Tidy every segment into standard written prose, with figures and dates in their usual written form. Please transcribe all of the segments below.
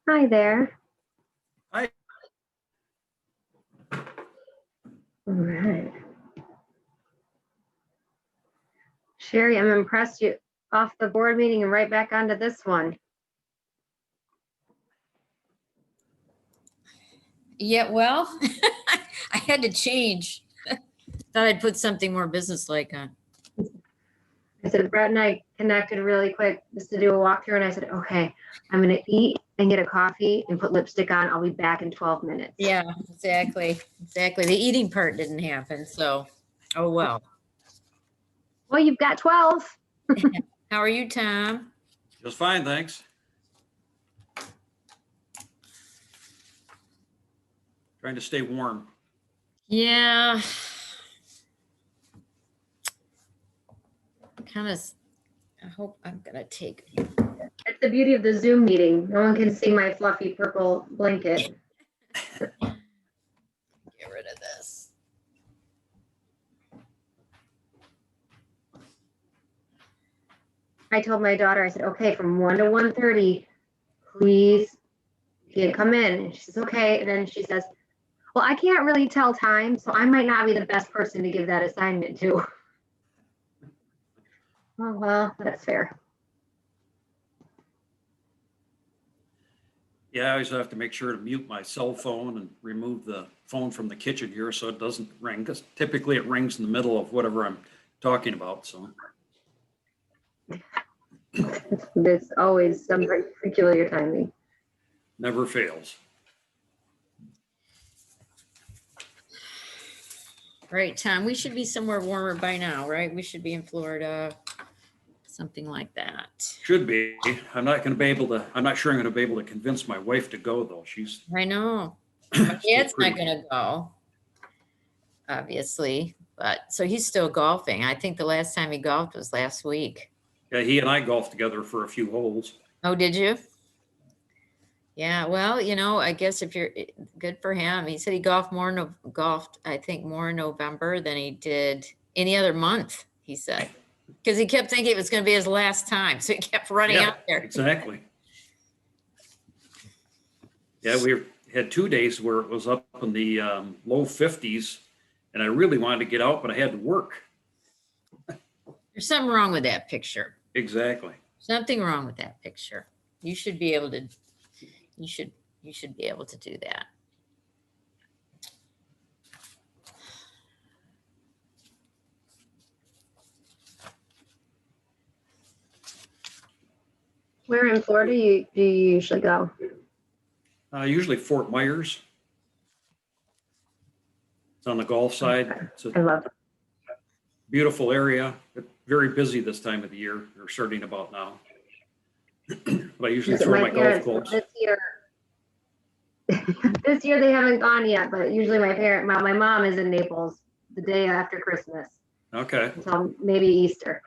Hi there. Hi. All right. Sherri, I'm impressed you off the board meeting and right back onto this one. Yeah, well, I had to change. Thought I'd put something more businesslike on. I said, Brett and I connected really quick just to do a walkthrough. And I said, okay, I'm going to eat and get a coffee and put lipstick on. I'll be back in 12 minutes. Yeah, exactly. Exactly. The eating part didn't happen. So, oh, well. Well, you've got 12. How are you, Tom? Just fine, thanks. Trying to stay warm. Yeah. Kind of, I hope I'm going to take. That's the beauty of the Zoom meeting. No one can see my fluffy purple blanket. Get rid of this. I told my daughter, I said, okay, from 1 to 1:30, please, you can come in. And she says, okay. And then she says, well, I can't really tell time, so I might not be the best person to give that assignment to. Oh, well, that's fair. Yeah, I always have to make sure to mute my cell phone and remove the phone from the kitchen here so it doesn't ring, because typically it rings in the middle of whatever I'm talking about. So There's always some peculiar timing. never fails. Right, Tom, we should be somewhere warmer by now, right? We should be in Florida, something like that. Should be. I'm not going to be able to, I'm not sure I'm going to be able to convince my wife to go though. She's I know. My still dad's not pretty- going to go, obviously, but so he's still golfing. I think the last time he golfed was last week. Yeah, he and I golfed together for a few holes. Oh, did you? Yeah, well, you know, I guess if you're good for him. He said he golfed, I think, more in November than he did any other month, he said. Because he kept thinking it was going to be his last time. So he kept running Yeah, out there. exactly. Yeah, we had 2 days where it was up in the low 50s, and I really wanted to get out, but I had to work. There's something wrong with that picture. Exactly. Something wrong with that picture. You should be able to, you should be able to do that. Where in Florida do you usually go? Usually Fort Myers. It's on the Gulf side. It's I a love it. beautiful area. It's very busy this time of the year. They're starting about now. But I usually Visit throw my golf parents clubs. this year. This year they haven't gone yet, but usually my mom is in Naples the day after Christmas Okay. until maybe Easter.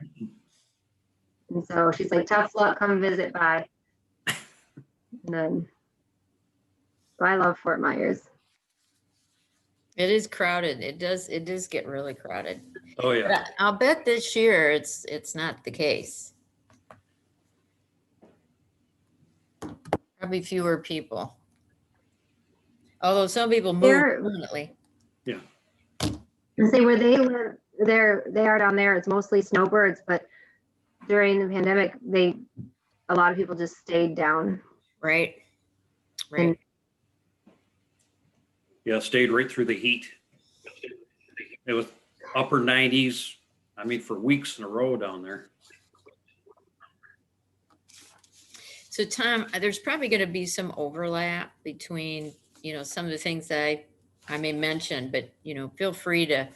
And so she's like, tough luck, come visit by. And then, so I love Fort Myers. It is crowded. It does get really crowded. Oh, But yeah. I'll bet this year it's not the case. Probably fewer people. Although some people move They're- permanently. Yeah. And say where they live, they are down there, it's mostly snowbirds, but during the pandemic, a lot of people just stayed down. Right. And- Right. Yeah, stayed right through the heat. It was upper 90s. I mean, for weeks in a row down there. So Tom, there's probably going to be some overlap between, some of the things that I may mention, but, feel free to,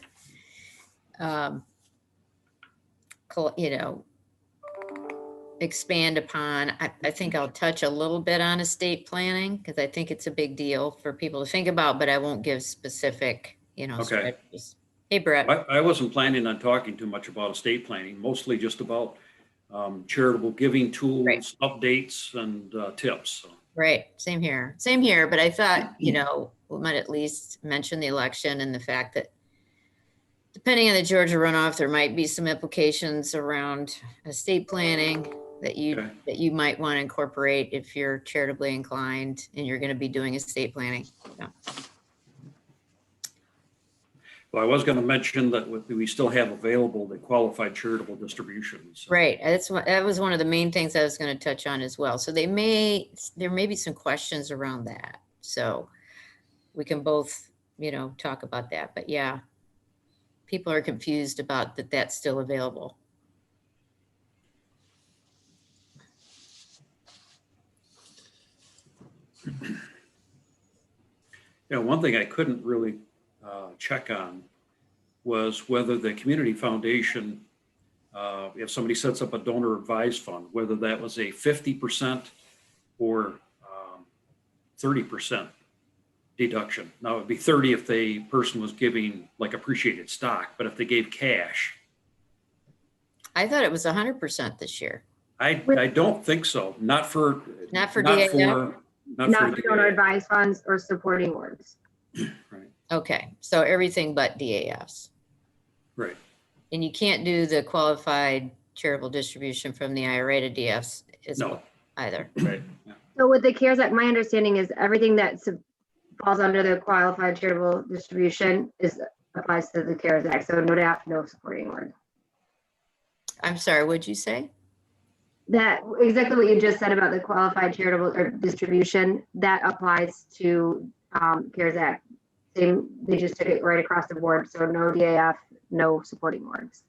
expand upon. I think I'll touch a little bit on estate planning because I think it's a big deal for people to think about, but I won't give specific, Okay. strategies. Hey, Brett. I wasn't planning on talking too much about estate planning, mostly just about charitable giving tools, Right. updates, and tips. So. Right. Same here. But I thought, we might at least mention the election and the fact that depending on the Georgia runoff, there might be some implications around estate planning that you might want to incorporate if you're charitably inclined and you're going to be doing estate planning. Yeah. Well, I was going to mention that we still have available the qualified charitable distributions. Right. That was one of the main things I was going to touch on as well. So there may be some questions around that. So we can both, talk about that. But yeah, people are confused about that's still available. One thing I couldn't really check on was whether the community foundation, if somebody sets up a donor advised fund, whether that was a 50% or 30% deduction. Now it'd be 30 if the person was giving like appreciated stock, but if they gave cash. I thought it was 100% this year. I don't think so. Not for DAF? Not for donor advised funds or supporting words. Right. Okay, so everything but DAFs. Right. And you can't do the qualified charitable distribution from the IRA to DFs No. either. Right. Yeah. So with the CARES Act, my understanding is everything that falls under the qualified charitable distribution applies to the CARES Act. So no DAF, no supporting word. I'm sorry, what'd you say? That exactly what you just said about the qualified charitable or distribution, that applies to CARES Act. They just took it right across the board. So no DAF, no supporting words.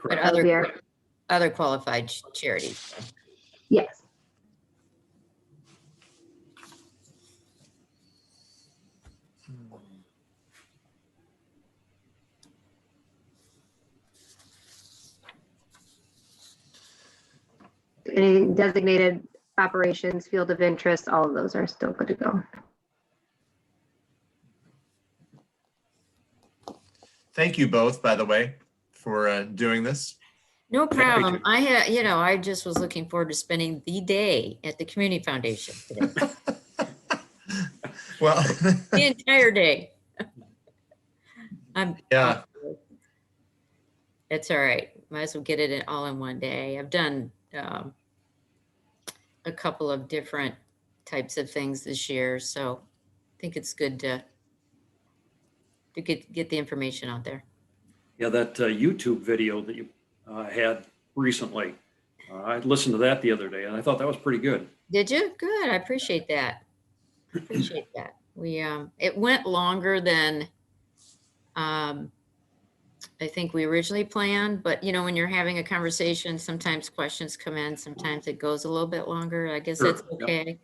But Correct. other qualified charities. Yes. Any designated operations, field of interest, all of those are still good to go. Thank you both, by the way, for doing this. No problem. to. I just was looking forward to spending the day at the Community Foundation today. Well, The entire day. yeah, It's all right. Might as well get it all in one day. I've done a couple of different types of things this year, so I think it's good to get the information out there. Yeah, that YouTube video that you had recently, I listened to that the other day, and I thought that was pretty good. Did you? Good. I appreciate that. We it went longer than I think we originally planned, but you know, when you're having a conversation, sometimes questions come in, sometimes it goes a little bit longer. I guess Sure, that's yep. okay.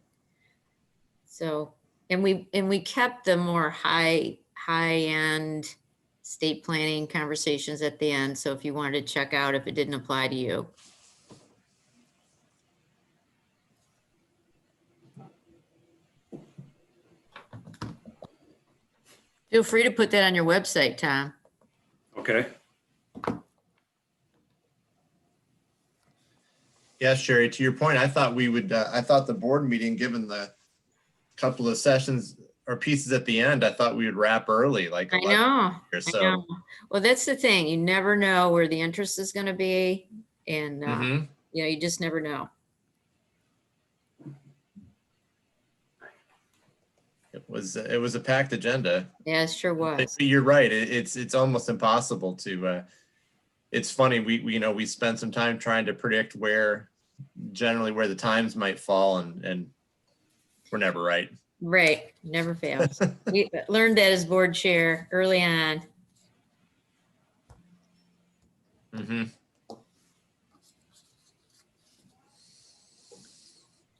So, and we kept the more high end state planning conversations at the end. So if you wanted to check out if it didn't apply to you. Feel free to put that on your website, Tom. Okay. Yeah, Sherri, to your point, I thought we would, I thought the board meeting, given the couple of sessions or pieces at the end, I thought we would wrap early, like I 11 know. or I so. know. Well, that's the thing. You never know where the interest is going to be. And, Mhm. you know, you just never know. It was a packed agenda. Yeah, it sure was. But you're right. It's almost impossible to, it's funny. We, you know, we spent some time trying to predict generally where the times might fall, and we're never right. Right. Never fails. We learned that as board chair early on. Mm-hmm.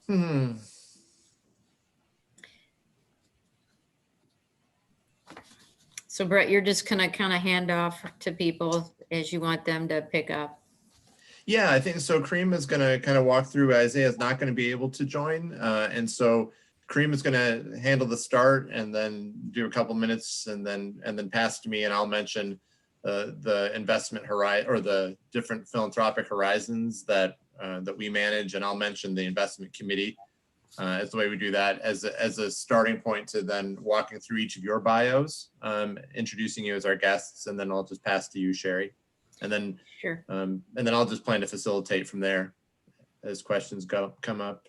Hmm. So Brett, you're just gonna kind of hand off to people as you want them to pick up. Yeah, I think so. Karima is going to kind of walk through. Isaiah's not going to be able to join. And so Karima is going to handle the start and then do a couple minutes and then pass to me. And I'll mention the investment horizon or the different philanthropic horizons that we manage. And I'll mention the investment committee as the way we do that as a starting point to then walking through each of your bios, introducing you as our guests. And then I'll just pass to you, Sherri. And then, Sure. and then I'll just plan to facilitate from there as questions come up.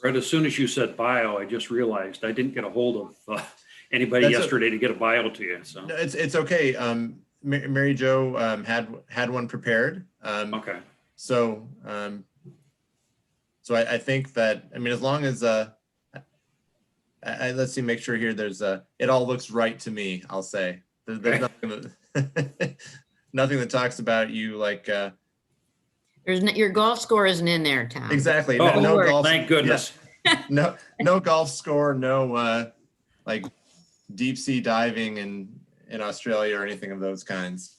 Right, as soon as you said bio, I just realized I didn't get a hold of anybody yesterday to get a bio to you. So No, it's okay. Mary Jo had one prepared. okay. So I think that, I mean, as long as let's see, make sure here. There's it all looks right to me. I'll say there's nothing that, nothing that talks about you like. There's your golf score isn't in there, Tom. Exactly. Oh, no golf. Thank goodness. Yeah. No golf score. No like deep sea diving in Australia or anything of those kinds.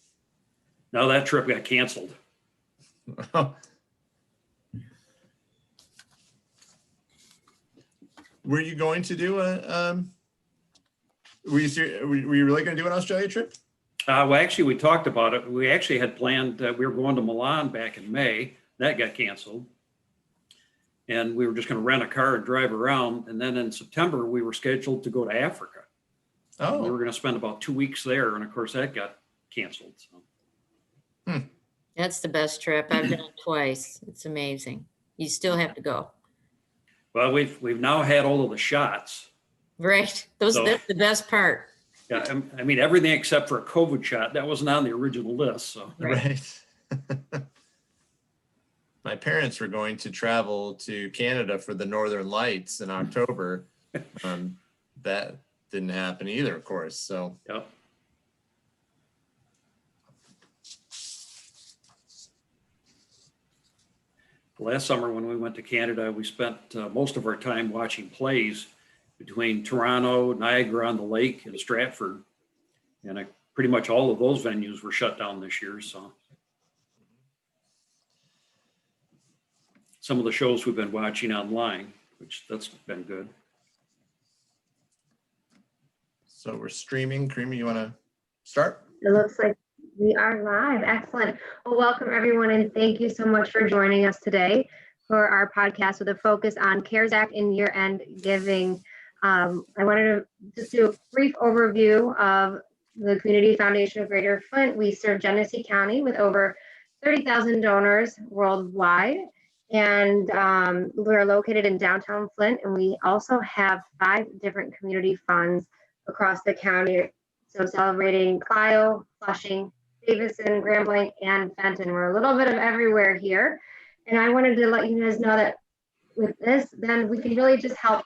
Now that trip got canceled. Were you going to do were you really going to do an Australia trip? Well, actually, we talked about it. We actually had planned that we were going to Milan back in May. That got canceled. And we were just going to rent a car and drive around. And then in September, we were scheduled to go to Africa. Oh. We were going to spend about 2 weeks there. And of course, that got canceled. So. That's the best trip. I've done it twice. It's amazing. You still have to go. Well, we've now had all of the shots. Right. That's the best part. Yeah, I mean, everything except for a COVID shot. That wasn't on the original list. So. Right. My parents were going to travel to Canada for the Northern Lights in October. That didn't happen either, of course. So. Yep. Last summer when we went to Canada, we spent most of our time watching plays between Toronto, Niagara on the Lake, and Stratford. And pretty much all of those venues were shut down this year. So some of the shows we've been watching online, which that's been good. So we're streaming. Karima, you want to start? It looks like we are live. Excellent. Well, welcome everyone, and thank you so much for joining us today for our podcast with a focus on CARES Act and year-end giving. I wanted to just do a brief overview of the Community Foundation of Greater Flint. We serve Genesee County with over 30,000 donors worldwide, and we're located in downtown Flint, and we also have 5 different community funds across the county. So celebrating Clio, Flushing, Davison, Grand Blanc, and Fenton. We're a little bit of everywhere here. And I wanted to let you guys know that with this, then we can really just help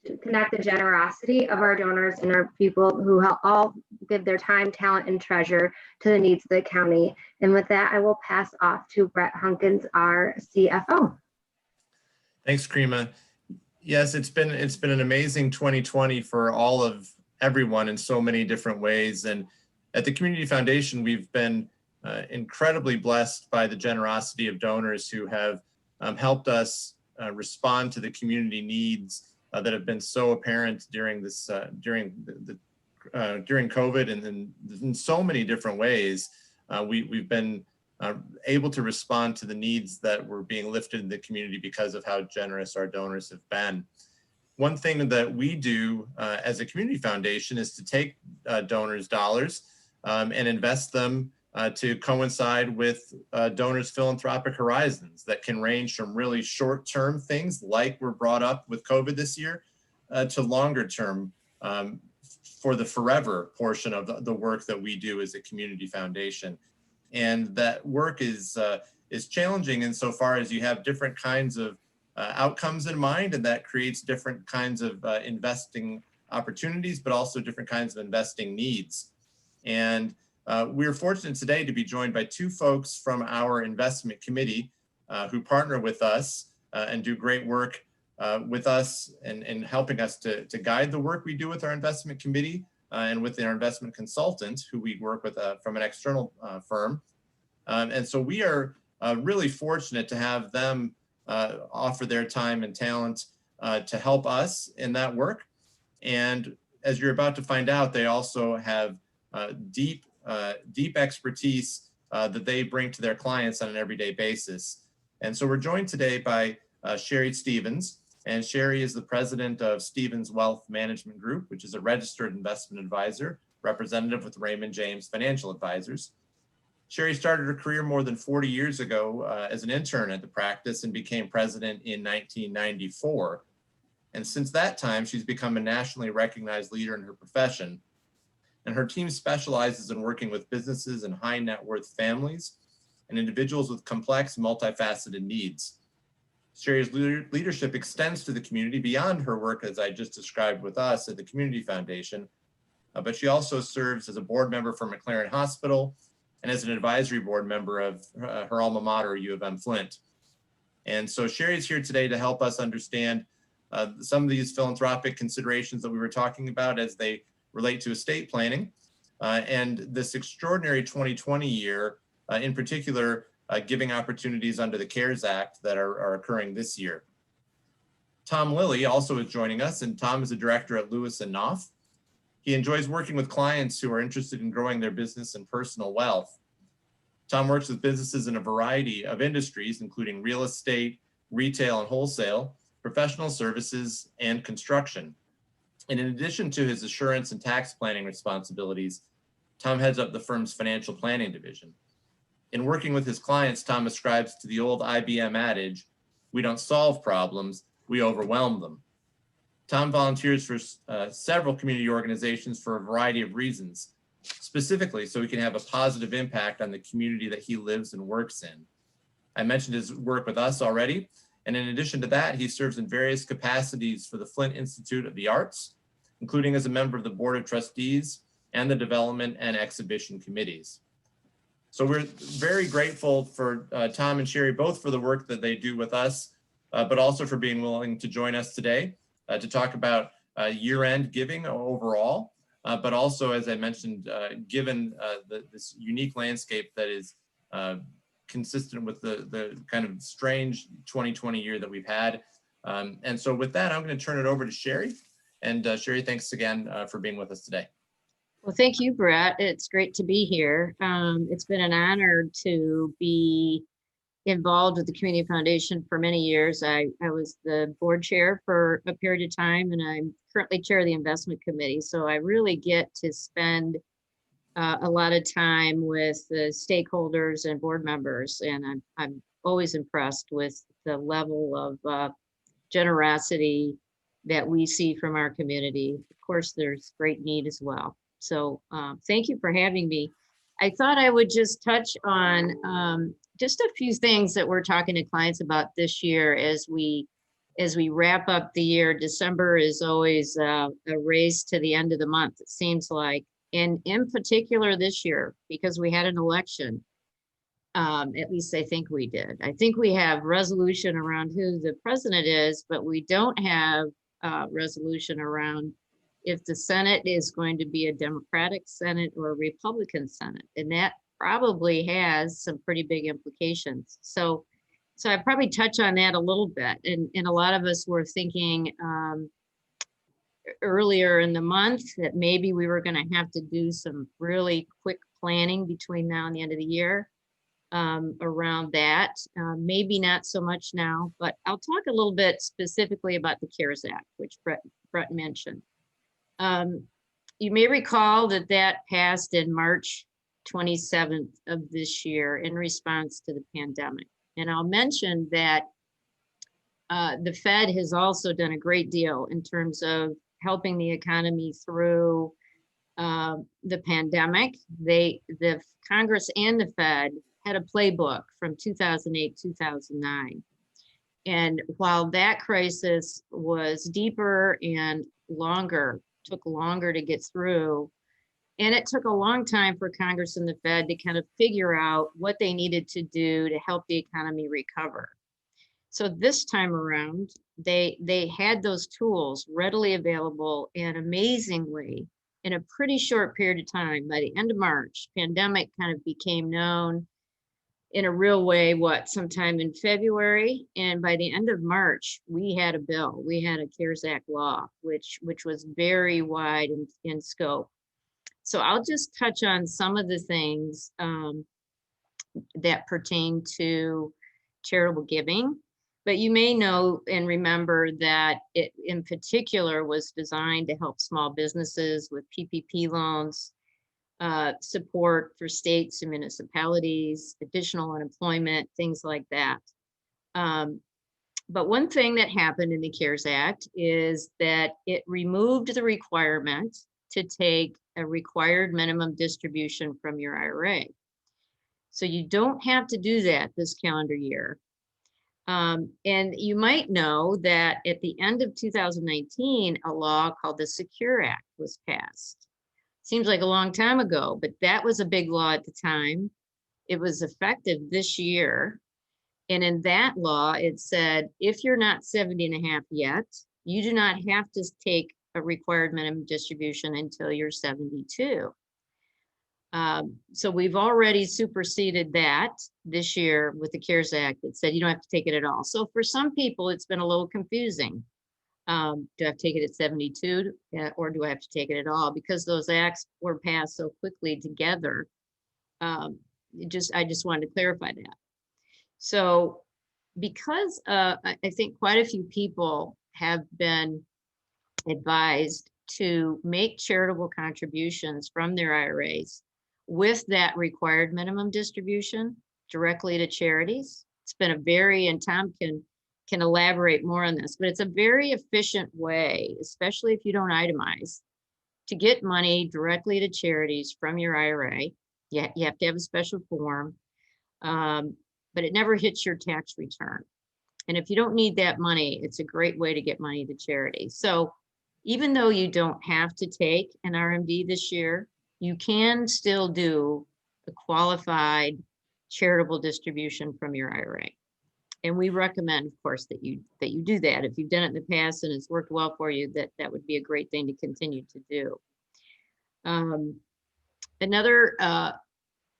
to connect the generosity of our donors and our people who help all give their time, talent, and treasure to the needs of the county. And with that, I will pass off to Brett Hunkins, our CFO. Thanks, Karima. Yes, it's been an amazing 2020 for all of everyone in so many different ways. And at the Community Foundation, we've been incredibly blessed by the generosity of donors who have helped us respond to the community needs that have been so apparent during this during COVID, and in so many different ways. We've been able to respond to the needs that were being lifted in the community because of how generous our donors have been. One thing that we do as a community foundation is to take donors' dollars and invest them to coincide with donors' philanthropic horizons that can range from really short-term things like were brought up with COVID this year to longer-term for the forever portion of the work that we do as a community foundation. And that work is challenging insofar as you have different kinds of outcomes in mind, and that creates different kinds of investing opportunities, but also different kinds of investing needs. And we're fortunate today to be joined by two folks from our investment committee who partner with us and do great work with us and helping us to guide the work we do with our investment committee and with our investment consultant who we work with from an external firm. And so we are really fortunate to have them offer their time and talent to help us in that work. And as you're about to find out, they also have deep expertise that they bring to their clients on an everyday basis. And so we're joined today by Sherri Stevens. And Sherri is the president of Stevens Wealth Management Group, which is a registered investment advisor, representative with Raymond James Financial Advisors. Sherri started her career more than 40 years ago as an intern at the practice and became president in 1994. And since that time, she's become a nationally recognized leader in her profession. And her team specializes in working with businesses and high net worth families and individuals with complex, multifaceted needs. Sherri's leadership extends to the community beyond her work, as I just described with us at the Community Foundation, but she also serves as a board member for McLaren Hospital and as an advisory board member of her alma mater, U of M Flint. And so Sherri's here today to help us understand some of these philanthropic considerations that we were talking about as they relate to estate planning and this extraordinary 2020 year, in particular, giving opportunities under the CARES Act that are occurring this year. Tom Lillie also is joining us, and Tom is a director at Lewis & Knopf. He enjoys working with clients who are interested in growing their business and personal wealth. Tom works with businesses in a variety of industries, including real estate, retail and wholesale, professional services, and construction. And in addition to his assurance and tax planning responsibilities, Tom heads up the firm's financial planning division. In working with his clients, Tom ascribes to the old IBM adage, "We don't solve problems, we overwhelm them." Tom volunteers for several community organizations for a variety of reasons, specifically so he can have a positive impact on the community that he lives and works in. I mentioned his work with us already, and in addition to that, he serves in various capacities for the Flint Institute of the Arts, including as a member of the Board of Trustees and the Development and Exhibition Committees. So we're very grateful for Tom and Sherri, both for the work that they do with us, but also for being willing to join us today to talk about year-end giving overall, but also, as I mentioned, given this unique landscape that is consistent with the kind of strange 2020 year that we've had. And so with that, I'm going to turn it over to Sherri. And Sherri, thanks again for being with us today. Well, thank you, Brett. It's great to be here. It's been an honor to be involved with the Community Foundation for many years. I was the board chair for a period of time, and I'm currently chair of the investment committee. So I really get to spend a lot of time with the stakeholders and board members, and I'm always impressed with the level of generosity that we see from our community. Of course, there's great need as well. So thank you for having me. I thought I would just touch on just a few things that we're talking to clients about this year as we as we wrap up the year, December is always a race to the end of the month, it seems like. And in particular this year, because we had an election, at least I think we did. I think we have resolution around who the president is, but we don't have resolution around if the Senate is going to be a Democratic Senate or a Republican Senate. And that probably has some pretty big implications. So I probably touch on that a little bit. And a lot of us were thinking earlier in the month that maybe we were going to have to do some really quick planning between now and the end of the year around that. Maybe not so much now, but I'll talk a little bit specifically about the CARES Act, which Brett mentioned. You may recall that passed in March 27th of this year in response to the pandemic. And I'll mention that the Fed has also done a great deal in terms of helping the economy through the pandemic. The Congress and the Fed had a playbook from 2008, 2009. And while that crisis was deeper and took longer to get through, and it took a long time for Congress and the Fed to kind of figure out what they needed to do to help the economy recover. So this time around, they had those tools readily available, and amazingly, in a pretty short period of time, by the end of March, pandemic kind of became known in a real way, sometime in February. And by the end of March, we had a bill, we had a CARES Act law, which was very wide in scope. So I'll just touch on some of the things that pertain to charitable giving. But you may know and remember that it in particular was designed to help small businesses with PPP loans, support for states and municipalities, additional unemployment, things like that. But one thing that happened in the CARES Act is that it removed the requirement to take a required minimum distribution from your IRA. So you don't have to do that this calendar year. And you might know that at the end of 2019, a law called the Secure Act was passed. Seems like a long time ago, but that was a big law at the time. It was effective this year. And in that law, it said, if you're not 70 and a half yet, you do not have to take a required minimum distribution until you're 72. So we've already superseded that this year with the CARES Act that said you don't have to take it at all. So for some people, it's been a little confusing. Do I have to take it at 72 or do I have to take it at all? Because those acts were passed so quickly together. I just wanted to clarify that. So because I think quite a few people have been advised to make charitable contributions from their IRAs with that required minimum distribution directly to charities. It's been and Tom can elaborate more on this, but it's a very efficient way, especially if you don't itemize, to get money directly to charities from your IRA. You have to have a special form, but it never hits your tax return. And if you don't need that money, it's a great way to get money to charity. So even though you don't have to take an RMD this year, you can still do a qualified charitable distribution from your IRA. And we recommend, of course, that you do that. If you've done it in the past and it's worked well for you, that would be a great thing to continue to do. Another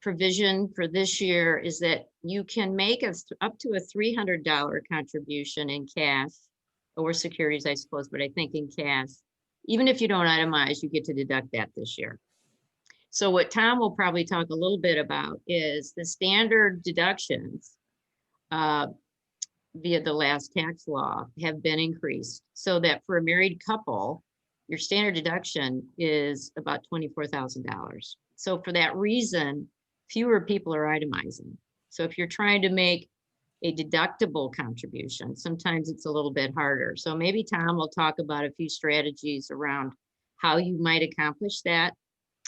provision for this year is that you can make up to a $300 contribution in cash or securities, I suppose, but I think in cash. Even if you don't itemize, you get to deduct that this year. So what Tom will probably talk a little bit about is the standard deductions via the last tax law have been increased so that for a married couple, your standard deduction is about $24,000. So for that reason, fewer people are itemizing. So if you're trying to make a deductible contribution, sometimes it's a little bit harder. So maybe Tom will talk about a few strategies around how you might accomplish that,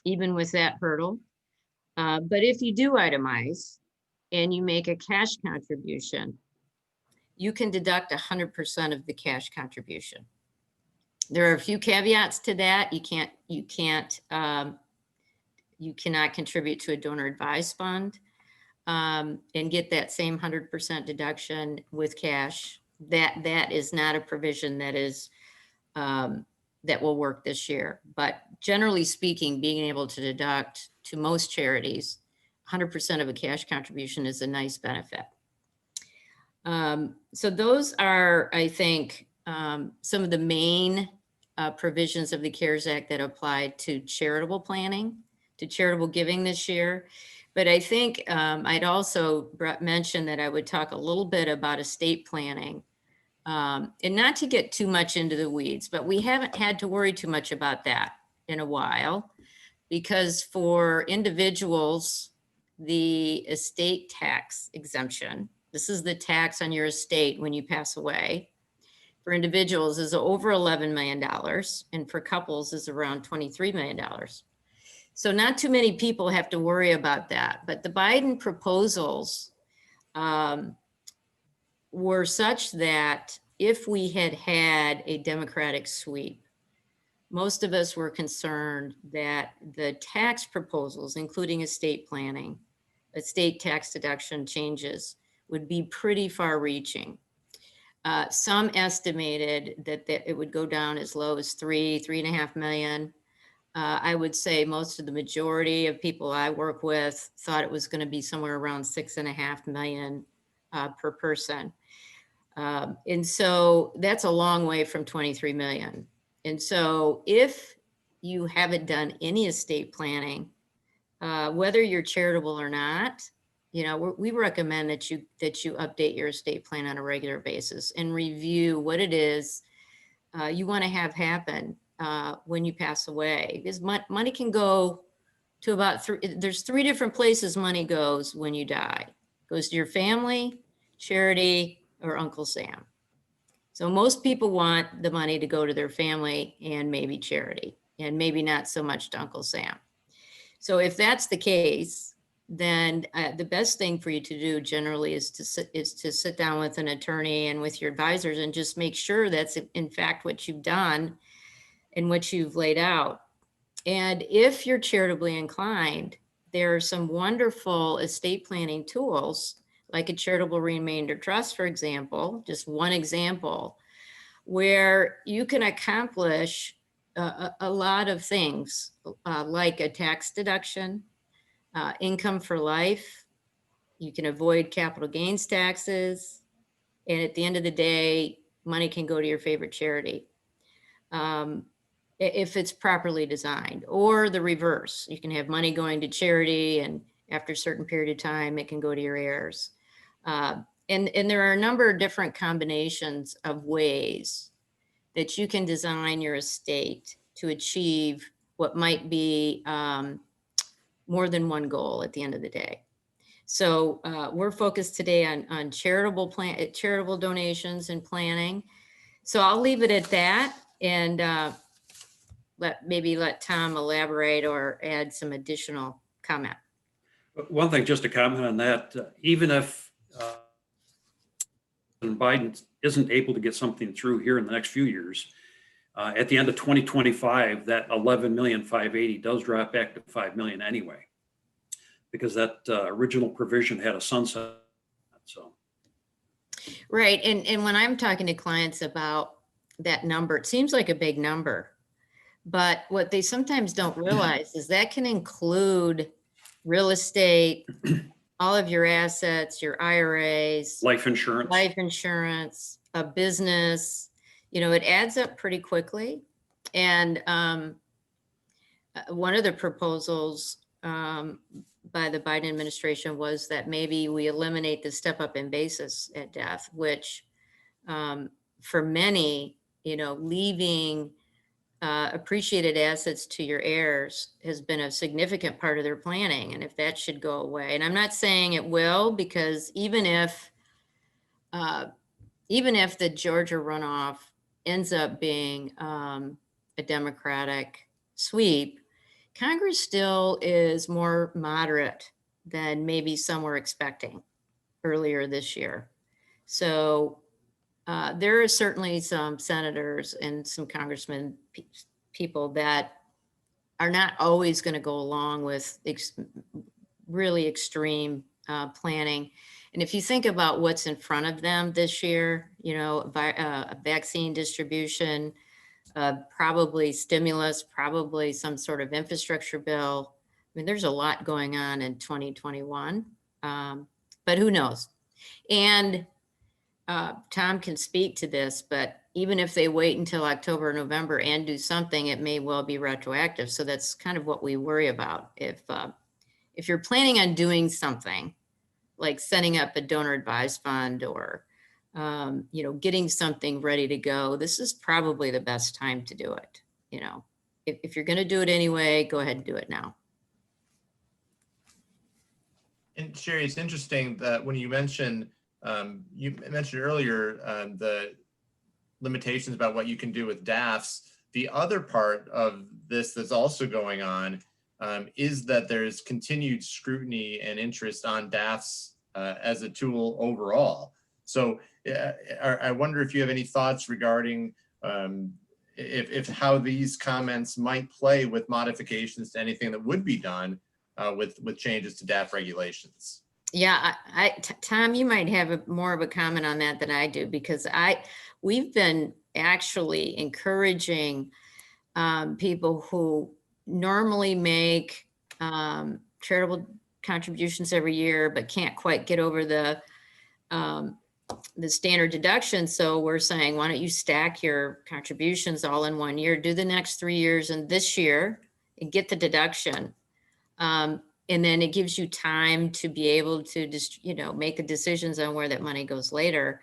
even with that hurdle. But if you do itemize and you make a cash contribution, you can deduct 100% of the cash contribution. There are a few caveats to that. You cannot contribute to a donor advised fund and get that same 100% deduction with cash. That is not a provision that is that will work this year. But generally speaking, being able to deduct to most charities 100% of a cash contribution is a nice benefit. So those are, I think, some of the main provisions of the CARES Act that apply to charitable planning, to charitable giving this year. But I think I'd also mention that I would talk a little bit about estate planning. And not to get too much into the weeds, but we haven't had to worry too much about that in a while, because for individuals, the estate tax exemption, this is the tax on your estate when you pass away, for individuals is over $11 million, and for couples is around $23 million. So not too many people have to worry about that, but the Biden proposals were such that if we had had a Democratic sweep, most of us were concerned that the tax proposals, including estate planning, estate tax deduction changes, would be pretty far reaching. Some estimated that it would go down as low as 3.5 million. I would say most of the majority of people I work with thought it was going to be somewhere around 6.5 million per person. And so that's a long way from 23 million. And so if you haven't done any estate planning, whether you're charitable or not, you know, we recommend that you update your estate plan on a regular basis and review what it is you want to have happen when you pass away. Because money can go to about there's 3 different places money goes when you die. It goes to your family, charity, or Uncle Sam. So most people want the money to go to their family and maybe charity, and maybe not so much to Uncle Sam. So if that's the case, then the best thing for you to do generally is to sit down with an attorney and with your advisors and just make sure that's in fact what you've done and what you've laid out. And if you're charitably inclined, there are some wonderful estate planning tools, like a charitable remainder trust, for example, just one example, where you can accomplish a lot of things, like a tax deduction, income for life. You can avoid capital gains taxes. And at the end of the day, money can go to your favorite charity if it's properly designed, or the reverse. You can have money going to charity, and after a certain period of time, it can go to your heirs. And there are a number of different combinations of ways that you can design your estate to achieve what might be more than one goal at the end of the day. So we're focused today on charitable donations and planning. So I'll leave it at that, and let Tom elaborate or add some additional comment. One thing, just to comment on that, even if Biden isn't able to get something through here in the next few years, at the end of 2025, that 11,580,000 does drop back to 5 million anyway, because that original provision had a sunset. So, right, and when I'm talking to clients about that number, it seems like a big number, but what they sometimes don't realize is that can include real estate, all of your assets, your IRAs, life insurance, a business. You know, it adds up pretty quickly. And one of the proposals by the Biden administration was that maybe we eliminate the step up in basis at death, which for many, you know, leaving appreciated assets to your heirs has been a significant part of their planning. And if that should go away, and I'm not saying it will, because even if the Georgia runoff ends up being a Democratic sweep, Congress still is more moderate than maybe some were expecting earlier this year. So there are certainly some senators and some congressmen, people that are not always going to go along with really extreme planning. And if you think about what's in front of them this year, you know, vaccine distribution, probably stimulus, probably some sort of infrastructure bill. I mean, there's a lot going on in 2021, but who knows? And Tom can speak to this, but even if they wait until October, or November and do something, it may well be retroactive. So that's kind of what we worry about. If you're planning on doing something like setting up a donor advised fund or, you know, getting something ready to go, this is probably the best time to do it. You know, if you're going to do it anyway, go ahead and do it now. And Sherri, it's interesting that when you mentioned earlier the limitations about what you can do with DAFs, the other part of this that's also going on is that there's continued scrutiny and interest on DAFs as a tool overall. So I wonder if you have any thoughts regarding if how these comments might play with modifications to anything that would be done with changes to DAF regulations. Yeah, Tom, you might have more of a comment on that than I do, because we've been actually encouraging people who normally make charitable contributions every year, but can't quite get over the standard deduction. So we're saying, why don't you stack your contributions all in one year, do the next 3 years and this year and get the deduction. And then it gives you time to be able to just, you know, make the decisions on where that money goes later.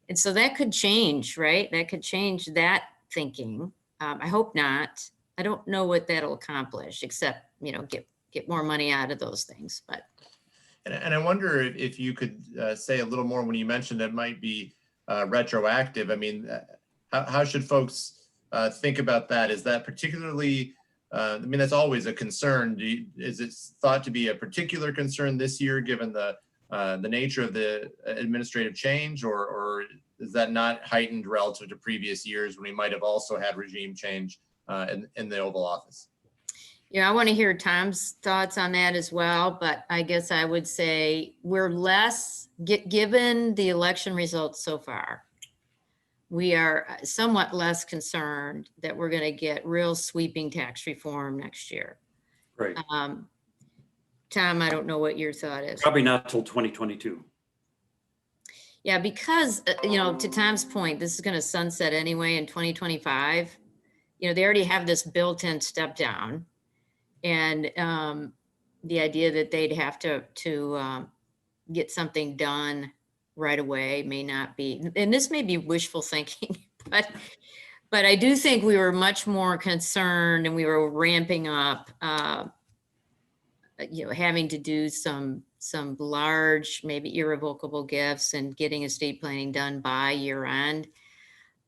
And so that could change, right? That could change that thinking. I hope not. I don't know what that'll accomplish, except, you know, get more money out of those things. But and I wonder if you could say a little more when you mentioned it might be retroactive. I mean, how should folks think about that? Is that particularly I mean, that's always a concern. Is it thought to be a particular concern this year, given the nature of the administrative change, or is that not heightened relative to previous years when we might have also had regime change in the Oval Office? Yeah, I want to hear Tom's thoughts on that as well, but I guess I would say we're less, given the election results so far, we are somewhat less concerned that we're going to get real sweeping tax reform next year. Right. Tom, I don't know what your thought is. Probably not till 2022. Yeah, because, you know, to Tom's point, this is going to sunset anyway in 2025. You know, they already have this built-in step down, and the idea that they'd have to get something done right away may not be, and this may be wishful thinking, but I do think we were much more concerned, and we were ramping up, you know, having to do some large, maybe irrevocable gifts and getting estate planning done by year end.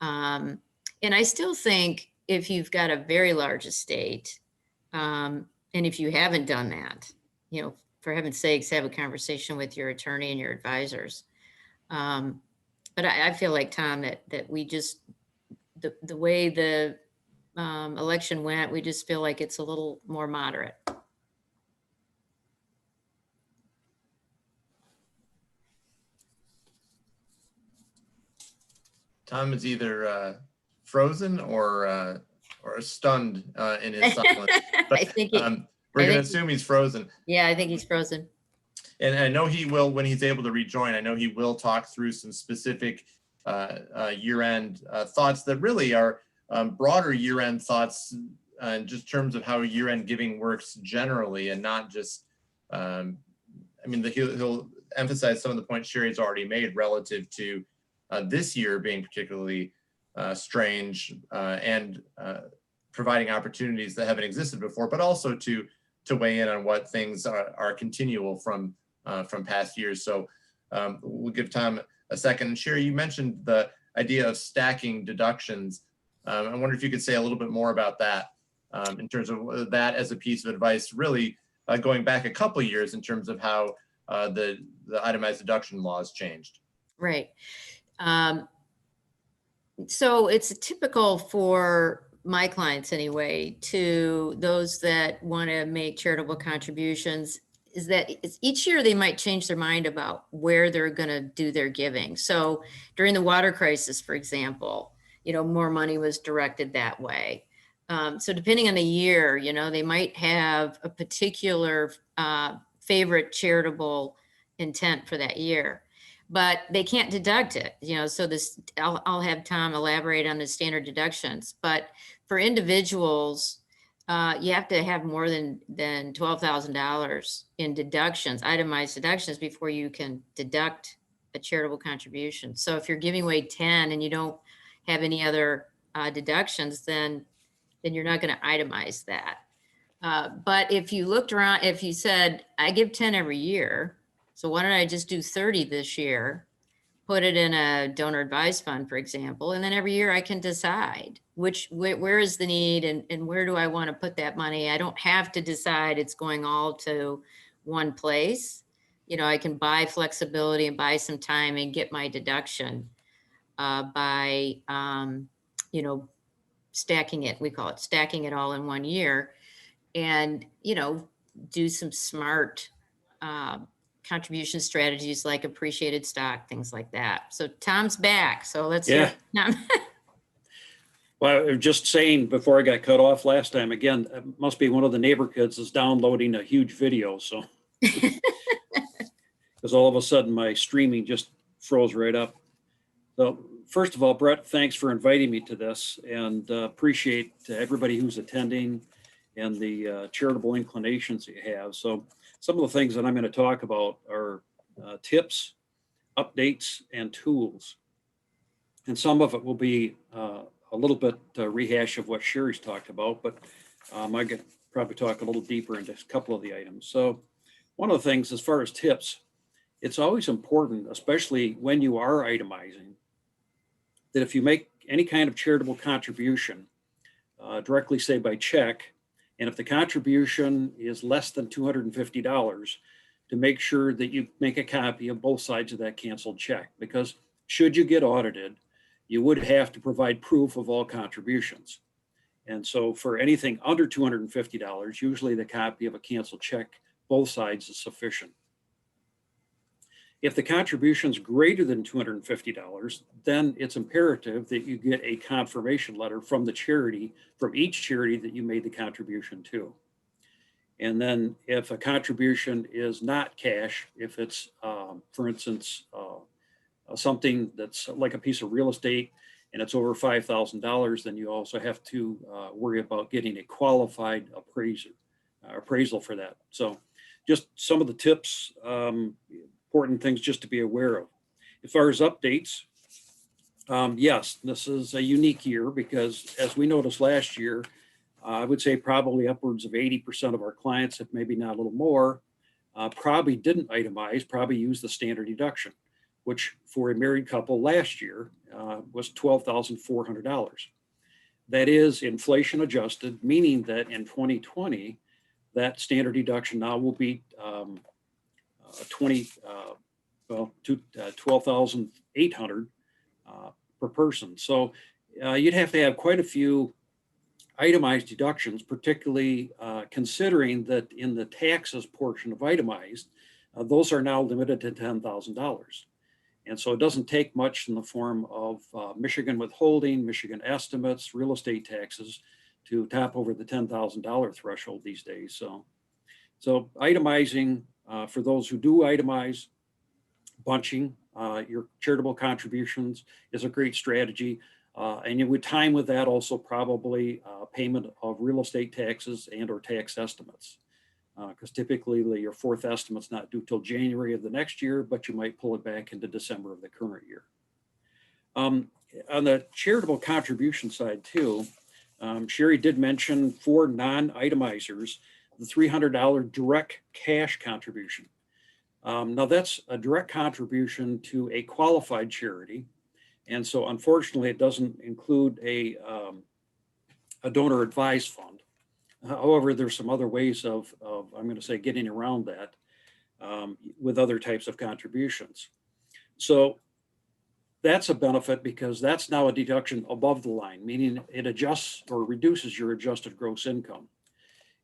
And I still think if you've got a very large estate, and if you haven't done that, you know, for heaven's sakes, have a conversation with your attorney and your advisors. But I feel like, Tom, that we just, the way the election went, we just feel like it's a little more moderate. Tom is either frozen or stunned in his silence. But I think we're going to assume he's frozen. Yeah, I think he's frozen. And I know he will, when he's able to rejoin, I know he will talk through some specific year-end thoughts that really are broader year-end thoughts in just terms of how year-end giving works generally, and not just, I mean, he'll emphasize some of the points Sherri's already made relative to this year being particularly strange and providing opportunities that haven't existed before, but also to weigh in on what things are continual from past years. So we'll give Tom a second. And Sherri, you mentioned the idea of stacking deductions. I wonder if you could say a little bit more about that in terms of that as a piece of advice, really going back a couple of years in terms of how the itemized deduction laws changed. Right. Um, so it's typical for my clients anyway, to those that want to make charitable contributions, is that each year they might change their mind about where they're going to do their giving. So during the water crisis, for example, more money was directed that way. So depending on the year, they might have a particular favorite charitable intent for that year, but they can't deduct it, so I'll have Tom elaborate on the standard deductions, but for individuals, you have to have more than $12,000 in deductions, itemized deductions, before you can deduct a charitable contribution. So if you're giving away 10 and you don't have any other deductions, then you're not going to itemize that. But if you looked around, if you said, I give 10 every year, so why don't I just do 30 this year, put it in a donor advised fund, for example, and then every year I can decide where is the need and where do I want to put that money. I don't have to decide it's going all to one place. I can buy flexibility and buy some time and get my deduction by, stacking it. We call it stacking it all in one year, and do some smart contribution strategies like appreciated stock, things like that. So Tom's back, so let's hear Tom. Well, I was just saying before I got cut off last time, again, it must be one of the neighbor kids is downloading a huge video, so because all of a sudden my streaming just froze right up. So first of all, Brett, thanks for inviting me to this, and appreciate everybody who's attending and the charitable inclinations that you have. So some of the things that I'm going to talk about are tips, updates, and tools. And some of it will be a little bit rehash of what Sherri's talked about, but I could probably talk a little deeper into a couple of the items. So one of the things as far as tips, it's always important, especially when you are itemizing, that if you make any kind of charitable contribution, directly say by check, and if the contribution is less than $250, to make sure that you make a copy of both sides of that canceled check, because should you get audited, you would have to provide proof of all contributions. And so for anything under $250, usually the copy of a canceled check, both sides, is sufficient. If the contribution is greater than $250, then it's imperative that you get a confirmation letter from the charity, from each charity that you made the contribution to. And then if a contribution is not cash, if it's, for instance, something that's like a piece of real estate and it's over $5,000, then you also have to worry about getting a qualified appraisal for that. So just some of the tips, important things just to be aware of. As far as updates, yes, this is a unique year because as we noticed last year, I would say probably upwards of 80% of our clients, if maybe not a little more, probably didn't itemize, probably used the standard deduction, which for a married couple last year was $12,400. That is inflation adjusted, meaning that in 2020, that standard deduction now will be $12,800 per person. So you'd have to have quite a few itemized deductions, particularly considering that in the taxes portion of itemized, those are now limited to $10,000. And so it doesn't take much in the form of Michigan withholding, Michigan estimates, real estate taxes to top over the $10,000 threshold these days. So itemizing, for those who do itemize, bunching your charitable contributions is a great strategy. And you would time with that also probably payment of real estate taxes and or tax estimates. Because typically your fourth estimate's not due till January of the next year, but you might pull it back into December of the current year. On the charitable contribution side too, Sherri did mention for non-itemizers, the $300 direct cash contribution. Now that's a direct contribution to a qualified charity. And so unfortunately, it doesn't include a donor advised fund. However, there's some other ways of I'm going to say, getting around that with other types of contributions. So that's a benefit because that's now a deduction above the line, meaning it adjusts or reduces your adjusted gross income.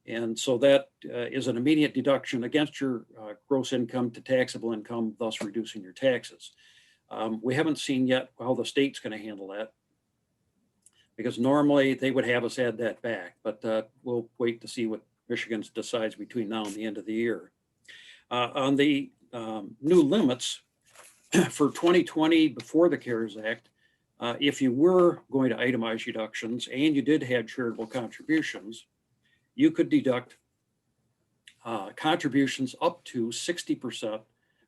And so that is an immediate deduction against your gross income to taxable income, thus reducing your taxes. We haven't seen yet how the state's going to handle that, because normally they would have us add that back, but we'll wait to see what Michigan decides between now and the end of the year. On the new limits for 2020 before the CARES Act, if you were going to itemize deductions and you did have charitable contributions, you could deduct contributions up to 60%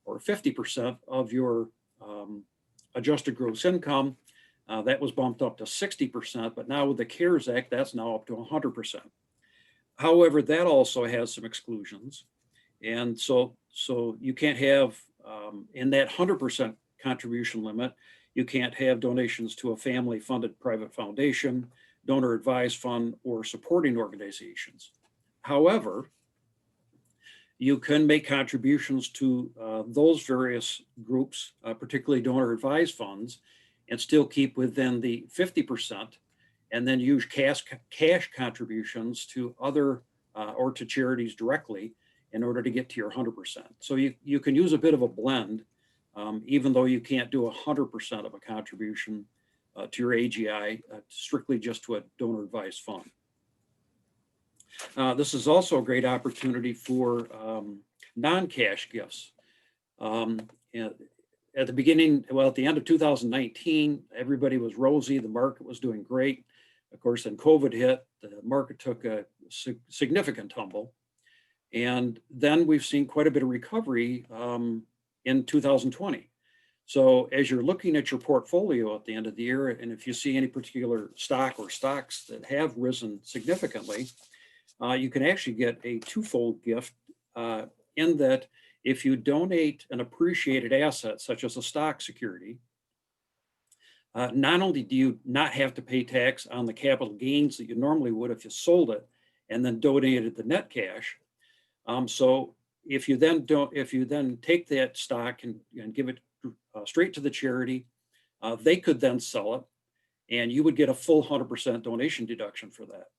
or 50% of your adjusted gross income. That was bumped up to 60%, but now with the CARES Act, that's now up to 100%. However, that also has some exclusions. And so you can't have, in that 100% contribution limit, you can't have donations to a family-funded private foundation, donor-advised fund, or supporting organizations. However, you can make contributions to those various groups, particularly donor-advised funds, and still keep within the 50%, and then use cash contributions to other or to charities directly in order to get to your 100%. So you can use a bit of a blend, even though you can't do 100% of a contribution to your AGI, strictly just to a donor-advised fund. This is also a great opportunity for non-cash gifts. At the beginning, well, at the end of 2019, everybody was rosy. The market was doing great. Of course, then COVID hit, the market took a significant tumble. And then we've seen quite a bit of recovery in 2020. So as you're looking at your portfolio at the end of the year, and if you see any particular stock or stocks that have risen significantly, you can actually get a twofold gift in that if you donate an appreciated asset, such as a stock security, not only do you not have to pay tax on the capital gains that you normally would if you sold it and then donated the net cash. So if you then take that stock and give it straight to the charity, they could then sell it, and you would get a full 100% donation deduction for that.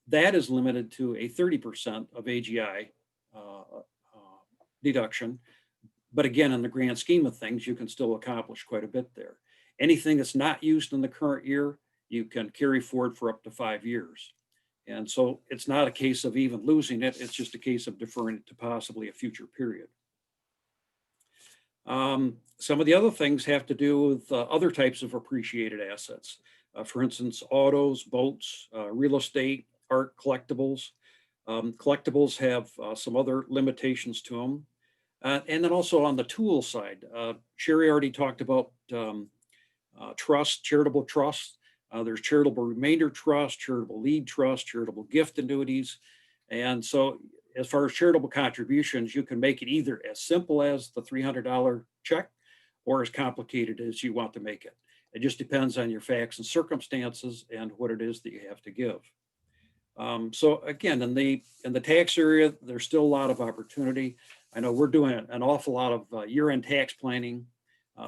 That is limited to a 30% of AGI deduction. But again, in the grand scheme of things, you can still accomplish quite a bit there. Anything that's not used in the current year, you can carry forward for up to 5 years. And so it's not a case of even losing it. It's just a case of deferring it to possibly a future period. Some of the other things have to do with other types of appreciated assets. For instance, autos, boats, real estate, art, collectibles. Collectibles have some other limitations to them. And then also on the tool side, Sherri already talked about trust, charitable trust. There's charitable remainder trust, charitable lead trust, charitable gift annuities. And so as far as charitable contributions, you can make it either as simple as the $300 check or as complicated as you want to make it. It just depends on your facts and circumstances and what it is that you have to give. So again, in the tax area, there's still a lot of opportunity. I know we're doing an awful lot of year-end tax planning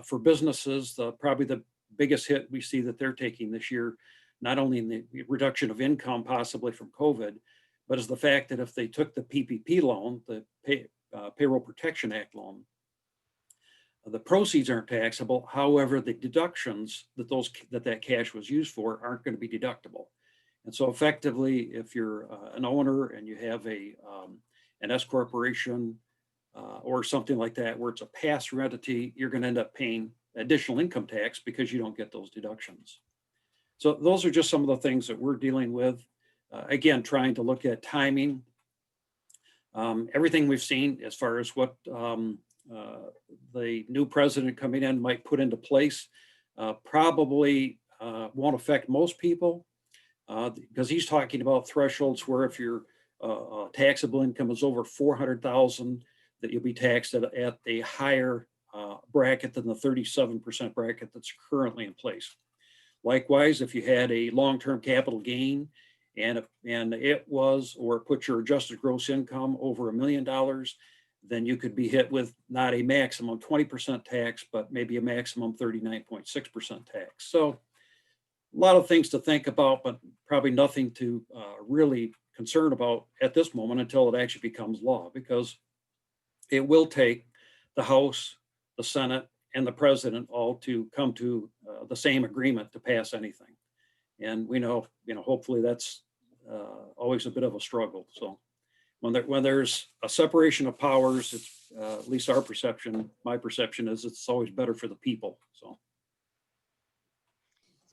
for businesses. Probably the biggest hit we see that they're taking this year, not only in the reduction of income possibly from COVID, but is the fact that if they took the PPP loan, the Payroll Protection Act loan, the proceeds aren't taxable. However, the deductions that cash was used for aren't going to be deductible. And so effectively, if you're an owner and you have an S corporation or something like that, where it's a pass-through entity, you're going to end up paying additional income tax because you don't get those deductions. So those are just some of the things that we're dealing with. Again, trying to look at timing. Everything we've seen as far as what the new president coming in might put into place probably won't affect most people because he's talking about thresholds where if your taxable income is over $400,000, that you'll be taxed at a higher bracket than the 37% bracket that's currently in place. Likewise, if you had a long-term capital gain and it was or put your adjusted gross income over $1 million, then you could be hit with not a maximum 20% tax, but maybe a maximum 39.6% tax. So a lot of things to think about, but probably nothing to really concern about at this moment until it actually becomes law, because it will take the House, the Senate, and the President all to come to the same agreement to pass anything. And we know, hopefully that's always a bit of a struggle. So when there's a separation of powers, it's at least our perception, my perception is it's always better for the people. So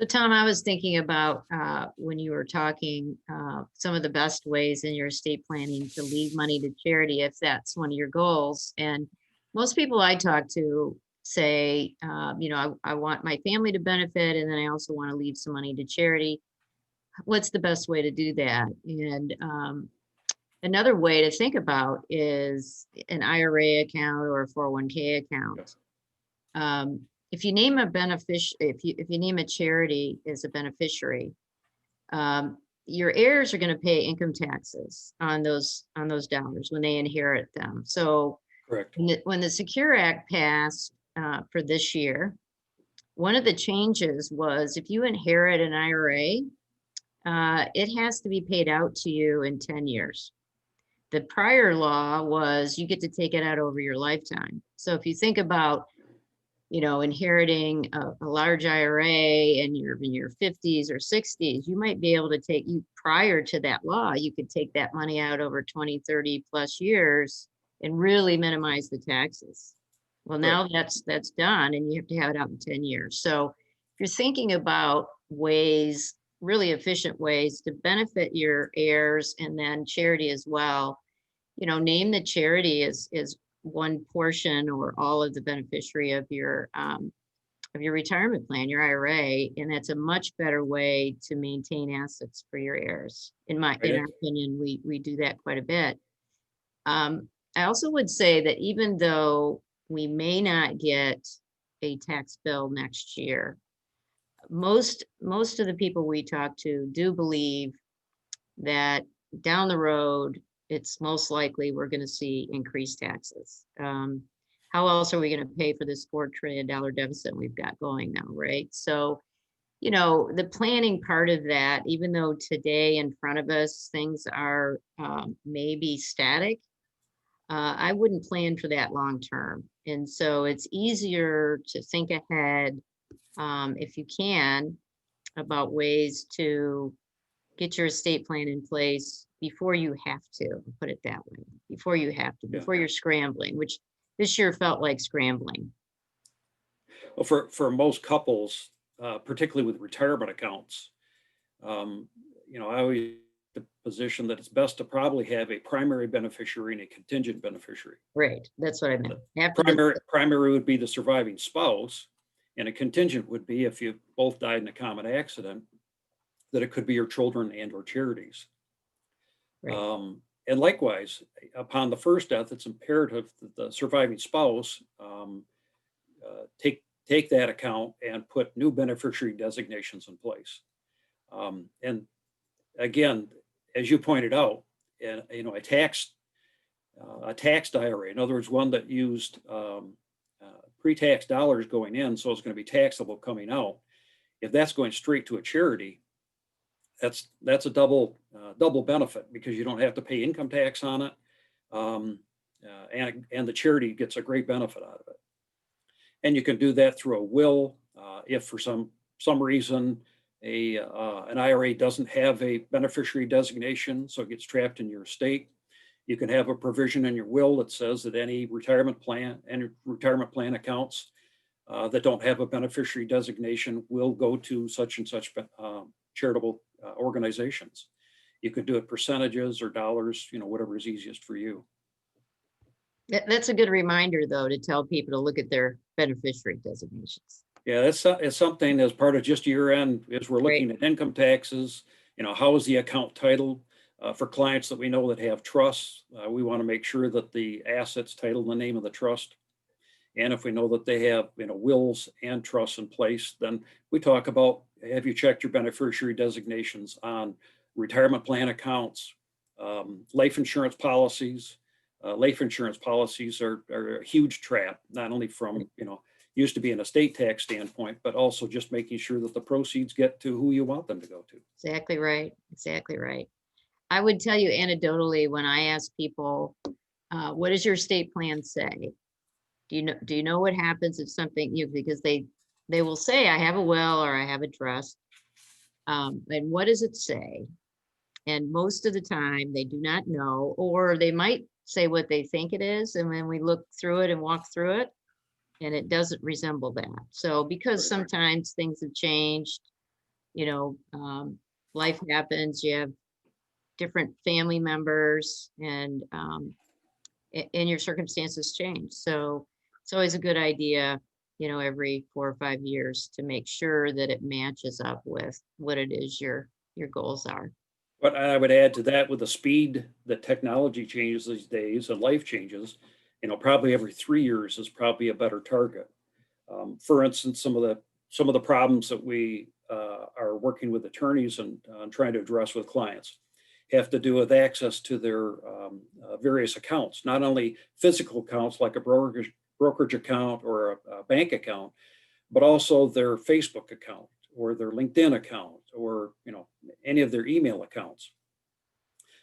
Tom, I was thinking about when you were talking some of the best ways in your estate planning to leave money to charity, if that's one of your goals. And most people I talk to say, I want my family to benefit, and then I also want to leave some money to charity. What's the best way to do that? And another way to think about is an IRA account or a 401k account. If you name a if you name a charity as a beneficiary, your heirs are going to pay income taxes on those dollars when they inherit them. So Correct. When the Secure Act passed for this year, one of the changes was if you inherit an IRA, it has to be paid out to you in 10 years. The prior law was you get to take it out over your lifetime. So if you think about, inheriting a large IRA and you're in your 50s or 60s, you might be able to prior to that law, you could take that money out over 20, 30 plus years and really minimize the taxes. Well, now that's done, and you have to have it out in 10 years. So if you're thinking about ways, really efficient ways to benefit your heirs and then charity as well, name the charity as one portion or all of the beneficiary of your retirement plan, your IRA, and that's a much better way to maintain assets for your heirs. In our opinion, we do that quite a bit. I also would say that even though we may not get a tax bill next year, most of the people we talk to do believe that down the road, it's most likely we're going to see increased taxes. How else are we going to pay for this $4 trillion deficit we've got going now, right? So, the planning part of that, even though today in front of us, things are maybe static, I wouldn't plan for that long term. And so it's easier to think ahead, if you can, about ways to get your estate plan in place before you have to, put it that way, before you're scrambling, which this year felt like scrambling. Well, for most couples, particularly with retirement accounts, I always the position that it's best to probably have a primary beneficiary and a contingent beneficiary. Right, that's what I meant. Primary would be the surviving spouse, and a contingent would be if you both died in a common accident, that it could be your children and or charities. Right. And likewise, upon the first death, it's imperative that the surviving spouse take that account and put new beneficiary designations in place. And again, as you pointed out, a taxed IRA, in other words, one that used pre-tax dollars going in, so it's going to be taxable coming out. If that's going straight to a charity, that's a double benefit, because you don't have to pay income tax on it, and the charity gets a great benefit out of it. And you can do that through a will. If for some reason an IRA doesn't have a beneficiary designation, so it gets trapped in your estate, you can have a provision in your will that says that any retirement plan accounts that don't have a beneficiary designation will go to such and such charitable organizations. You could do it percentages or dollars, whatever is easiest for you. That's a good reminder, though, to tell people to look at their beneficiary designations. Yeah, it's something as part of just year end, as we're looking at income taxes, how is the account titled? For clients that we know that have trusts, we want to make sure that the assets titled in the name of the trust. And if we know that they have, wills and trusts in place, then we talk about, have you checked your beneficiary designations on retirement plan accounts, life insurance policies, life insurance policies are a huge trap, not only from, used to be an estate tax standpoint, but also just making sure that the proceeds get to who you want them to go to. Exactly right. Exactly right. I would tell you anecdotally, when I ask people, what does your estate plan say? Do you know what happens if something, because they will say, I have a will or I have a trust. And what does it say? And most of the time they do not know, or they might say what they think it is. And then we look through it and walk through it, and it doesn't resemble that. So because sometimes things have changed, life happens, you have different family members, and your circumstances change. So it's always a good idea, every 4 or 5 years to make sure that it matches up with what it is your goals are. But I would add to that, with the speed that technology changes these days and life changes, probably every 3 years is probably a better target. For instance, some of the problems that we are working with attorneys and trying to address with clients have to do with access to their various accounts, not only physical accounts like a brokerage account or a bank account, but also their Facebook account or their LinkedIn account or any of their email accounts,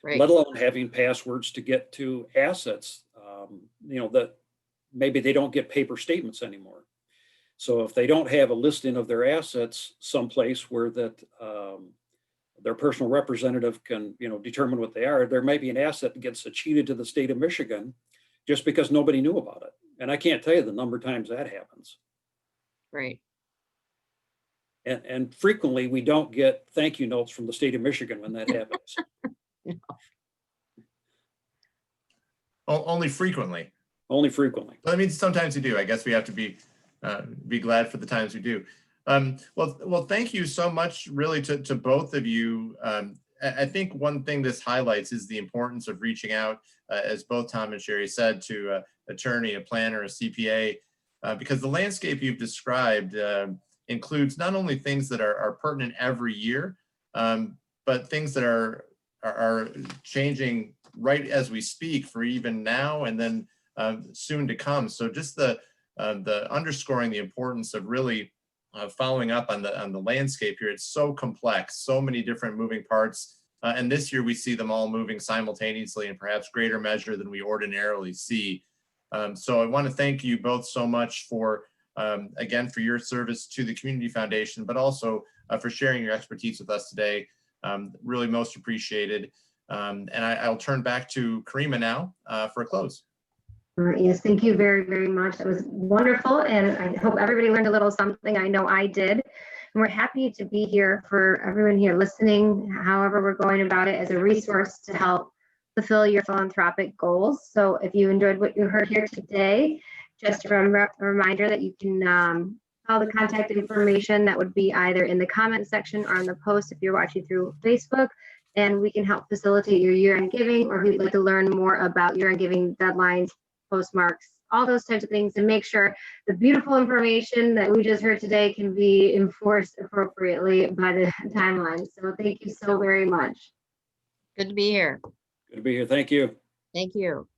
Right. let alone having passwords to get to assets, that maybe they don't get paper statements anymore. So if they don't have a listing of their assets someplace where that their personal representative can, determine what they are, there might be an asset that gets cheated to the state of Michigan just because nobody knew about it. And I can't tell you the number of times that happens. Right. And frequently we don't get thank you notes from the state of Michigan when that happens. Only frequently. Only frequently. Well, I mean, sometimes you do. I guess we have to be glad for the times we do. Well, thank you so much, really, to both of you. I think one thing this highlights is the importance of reaching out, as both Tom and Sherri said, to an attorney, a planner, a CPA, because the landscape you've described includes not only things that are pertinent every year, but things that are changing right as we speak for even now and then soon to come. So just the underscoring the importance of really following up on the landscape here. It's so complex, so many different moving parts. And this year we see them all moving simultaneously in perhaps greater measure than we ordinarily see. So I want to thank you both so much for, again, for your service to the Community Foundation, but also for sharing your expertise with us today. Really most appreciated. And I'll turn back to Karima now for a close. Yes, thank you very, very much. That was wonderful. And I hope everybody learned a little something. I know I did. And we're happy to be here for everyone here listening, however we're going about it, as a resource to help fulfill your philanthropic goals. So if you enjoyed what you heard here today, just a reminder that you can follow the contact information that would be either in the comment section or on the post if you're watching through Facebook. And we can help facilitate your year-end giving, or if you'd like to learn more about year-end giving deadlines, postmarks, all those types of things, and make sure the beautiful information that we just heard today can be enforced appropriately by the timeline. So thank you so very much. Good to be here. Good to be here. Thank you. Thank you.